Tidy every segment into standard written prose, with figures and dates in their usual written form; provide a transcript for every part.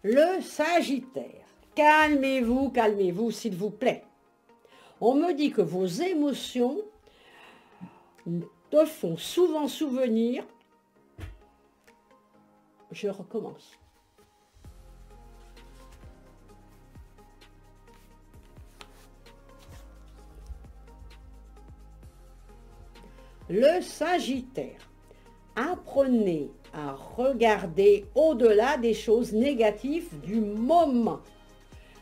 Le Sagittaire. Calmez-vous, s'il vous plaît. On me dit que vos émotions te font souvent souvenir. Je recommence. Le Sagittaire. Apprenez à regarder au-delà des choses négatives du moment.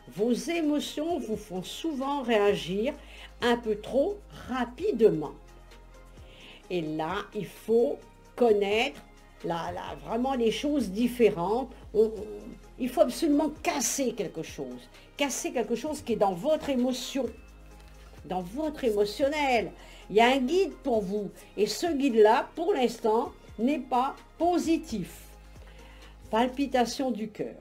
Vos émotions vous font souvent réagir un peu trop rapidement. Et là, il faut connaître vraiment les choses différentes. Il faut absolument casser quelque chose. Casser quelque chose qui est dans votre émotion, dans votre émotionnel. Il y a un guide pour vous. Et ce guide-là, pour l'instant, n'est pas positif. Palpitation du cœur.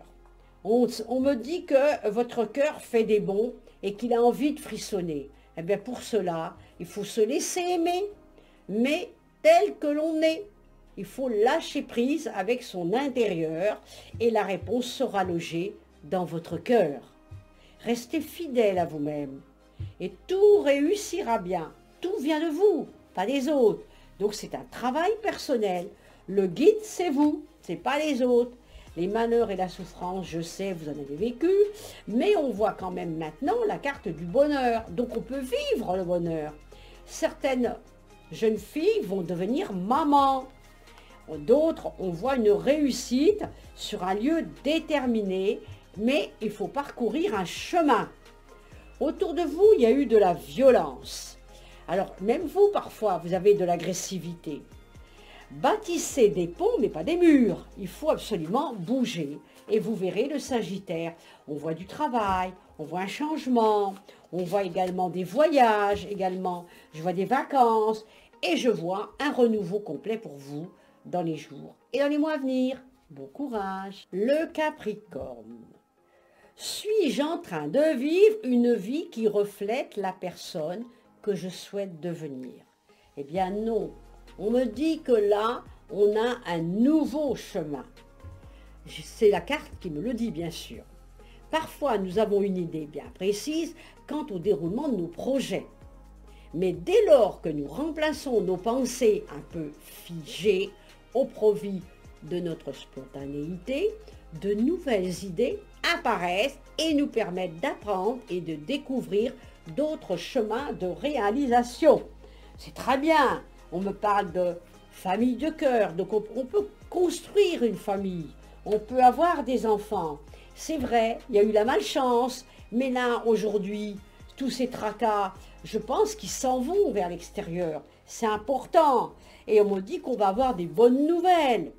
On me dit que votre cœur fait des bonds et qu'il a envie de frissonner. Eh bien pour cela, il faut se laisser aimer, mais tel que l'on est. Il faut lâcher prise avec son intérieur et la réponse sera logée dans votre cœur. Restez fidèle à vous-même et tout réussira bien. Tout vient de vous, pas des autres. Donc c'est un travail personnel. Le guide, c'est vous, c'est pas les autres. Les malheurs et la souffrance, je sais, vous en avez vécu, mais on voit quand même maintenant la carte du bonheur. Donc on peut vivre le bonheur. Certaines jeunes filles vont devenir maman. D'autres, on voit une réussite sur un lieu déterminé, mais il faut parcourir un chemin. Autour de vous, il y a eu de la violence. Alors, même vous, parfois, vous avez de l'agressivité. Bâtissez des ponts, mais pas des murs. Il faut absolument bouger. Et vous verrez le Sagittaire. On voit du travail, on voit un changement, on voit également des voyages, également. Je vois des vacances. Et je vois un renouveau complet pour vous dans les jours et dans les mois à venir. Bon courage. Le Capricorne. Suis-je en train de vivre une vie qui reflète la personne que je souhaite devenir? Eh bien non. On me dit que là, on a un nouveau chemin. C'est la carte qui me le dit, bien sûr. Parfois, nous avons une idée bien précise quant au déroulement de nos projets. Mais dès lors que nous remplaçons nos pensées un peu figées au profit de notre spontanéité, de nouvelles idées apparaissent et nous permettent d'apprendre et de découvrir d'autres chemins de réalisation. C'est très bien. On me parle de famille de cœur, donc on peut construire une famille, on peut avoir des enfants. C'est vrai, il y a eu la malchance, mais là, aujourd'hui, tous ces tracas, je pense qu'ils s'en vont vers l'extérieur. C'est important. Et on me dit qu'on va avoir des bonnes nouvelles.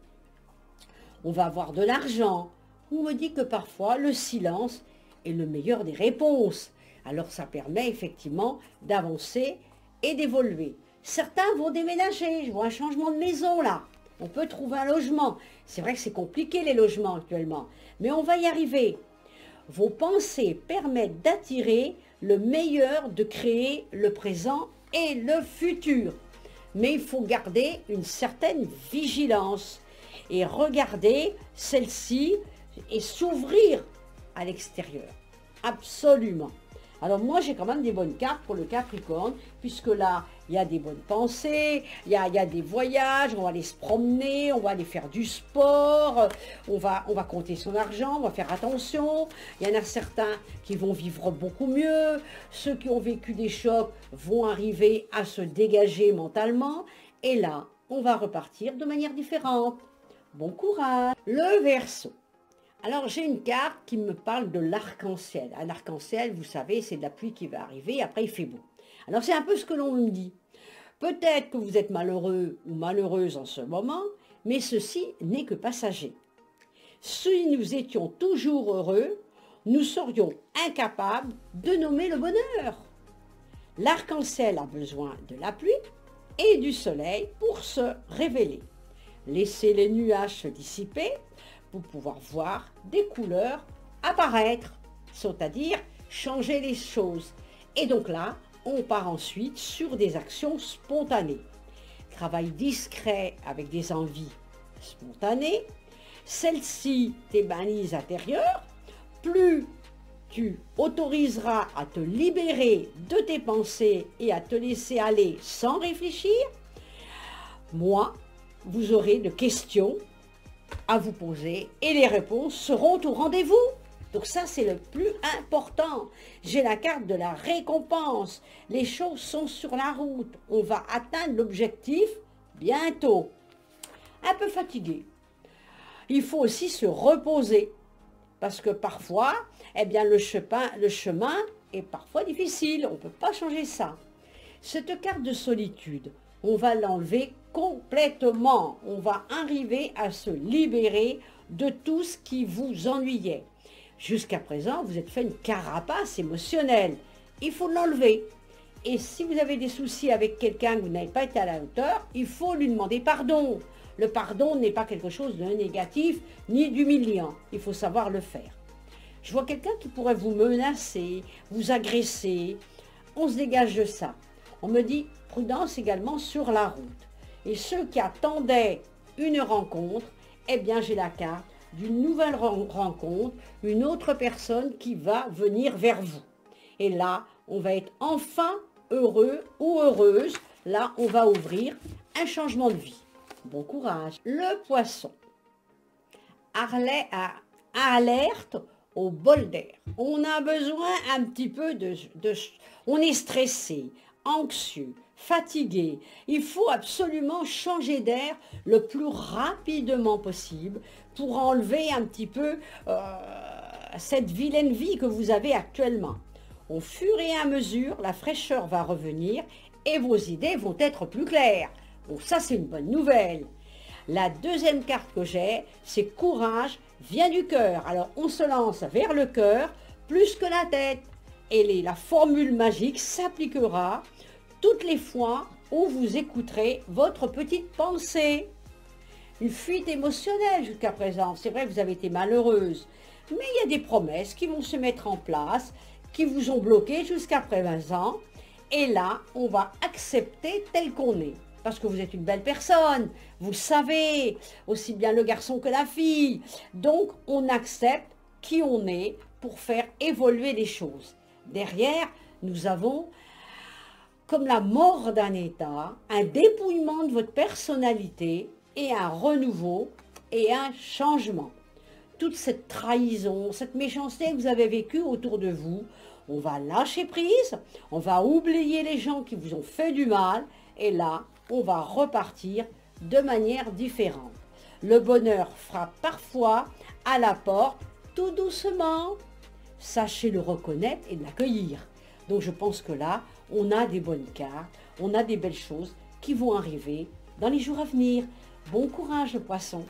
On va avoir de l'argent. On me dit que parfois, le silence est le meilleur des réponses. Alors ça permet effectivement d'avancer et d'évoluer. Certains vont déménager, je vois un changement de maison là. On peut trouver un logement. C'est vrai que c'est compliqué les logements actuellement, mais on va y arriver. Vos pensées permettent d'attirer le meilleur, de créer le présent et le futur. Mais il faut garder une certaine vigilance et regarder celle-ci et s'ouvrir à l'extérieur. Absolument. Alors moi, j'ai quand même des bonnes cartes pour le Capricorne, puisque là, il y a des bonnes pensées, il y a des voyages, on va aller se promener, on va aller faire du sport, on va compter son argent, on va faire attention. Il y en a certains qui vont vivre beaucoup mieux, ceux qui ont vécu des chocs vont arriver à se dégager mentalement, et là, on va repartir de manière différente. Bon courage. Le Verseau. Alors, j'ai une carte qui me parle de l'arc-en-ciel. Un arc-en-ciel, vous savez, c'est de la pluie qui va arriver, après il fait beau. Alors, c'est un peu ce que l'on me dit. Peut-être que vous êtes malheureux ou malheureuse en ce moment, mais ceci n'est que passager. Si nous étions toujours heureux, nous serions incapables de nommer le bonheur. L'arc-en-ciel a besoin de la pluie et du soleil pour se révéler. Laissez les nuages se dissiper pour pouvoir voir des couleurs apparaître, c'est-à-dire changer les choses. Et donc là, on part ensuite sur des actions spontanées. Travail discret avec des envies spontanées, celle-ci tes balises intérieures, plus tu autoriseras à te libérer de tes pensées et à te laisser aller sans réfléchir, moins vous aurez de questions à vous poser et les réponses seront au rendez-vous. Donc ça, c'est le plus important. J'ai la carte de la récompense. Les choses sont sur la route. On va atteindre l'objectif bientôt. Un peu fatigué. Il faut aussi se reposer. Parce que parfois, eh bien, le chemin est parfois difficile. On ne peut pas changer ça. Cette carte de solitude, on va l'enlever complètement. On va arriver à se libérer de tout ce qui vous ennuyait. Jusqu'à présent, vous êtes fait une carapace émotionnelle. Il faut l'enlever. Et si vous avez des soucis avec quelqu'un que vous n'avez pas été à la hauteur, il faut lui demander pardon. Le pardon n'est pas quelque chose de négatif ni d'humiliant. Il faut savoir le faire. Je vois quelqu'un qui pourrait vous menacer, vous agresser. On se dégage de ça. On me dit prudence également sur la route. Et ceux qui attendaient une rencontre, eh bien j'ai la carte d'une nouvelle rencontre, une autre personne qui va venir vers vous. Et là, on va être enfin heureux ou heureuse. Là, on va ouvrir un changement de vie. Bon courage. Le poisson. Alerte au bol d'air. On a besoin un petit peu on est stressé, anxieux, fatigué. Il faut absolument changer d'air le plus rapidement possible pour enlever un petit peu cette vilaine vie que vous avez actuellement. Au fur et à mesure, la fraîcheur va revenir et vos idées vont être plus claires. Bon, ça c'est une bonne nouvelle. La deuxième carte que j'ai, c'est courage vient du cœur. Alors on se lance vers le cœur plus que la tête. Et la formule magique s'appliquera toutes les fois où vous écouterez votre petite pensée. Une fuite émotionnelle jusqu'à présent. C'est vrai que vous avez été malheureuse. Mais il y a des promesses qui vont se mettre en place, qui vous ont bloqué jusqu'à présent. Et là, on va accepter tel qu'on est. Parce que vous êtes une belle personne. Vous le savez, aussi bien le garçon que la fille. Donc, on accepte qui on est pour faire évoluer les choses. Derrière, nous avons comme la mort d'un état, un dépouillement de votre personnalité et un renouveau et un changement. Toute cette trahison, cette méchanceté que vous avez vécue autour de vous, on va lâcher prise, on va oublier les gens qui vous ont fait du mal et là, on va repartir de manière différente. Le bonheur frappe parfois à la porte tout doucement. Sachez le reconnaître et l'accueillir. Donc je pense que là, on a des bonnes cartes, on a des belles choses qui vont arriver dans les jours à venir. Bon courage, le poisson!